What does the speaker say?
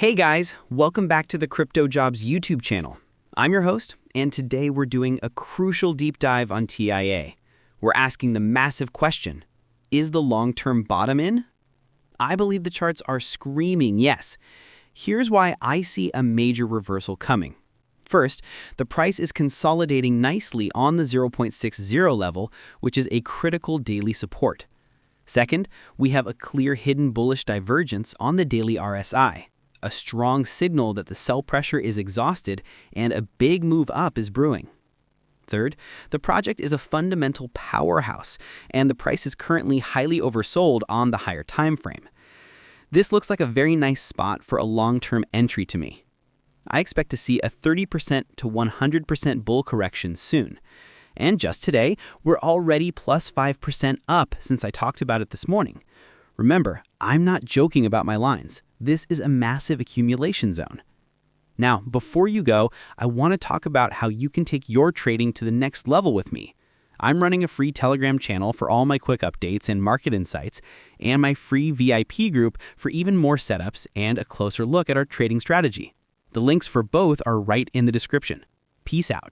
Hey guys, welcome back to the CryptoJobs YouTube channel. I'm your host, and today we're doing a crucial deep dive on TIA. We're asking the massive question, is the long-term bottom in? I believe the charts are screaming yes. Here's why I see a major reversal coming. First, the price is consolidating nicely on the 0.60 level, which is a critical daily support. Second, we have a clear hidden bullish divergence on the daily RSI. A strong signal that the sell pressure is exhausted and a big move up is brewing. Third, the project is a fundamental powerhouse, and the price is currently highly oversold on the higher time frame. This looks like a very nice spot for a long-term entry to me. I expect to see a 30% to 100% bull correction soon. And just today, we're already plus 5% up since I talked about it this morning. Remember, I'm not joking about my lines. This is a massive accumulation zone. Now, before you go, I want to talk about how you can take your trading to the next level with me. I'm running a free Telegram channel for all my quick updates and market insights, and my free VIP group for even more setups and a closer look at our trading strategy. The links for both are right in the description. Peace out.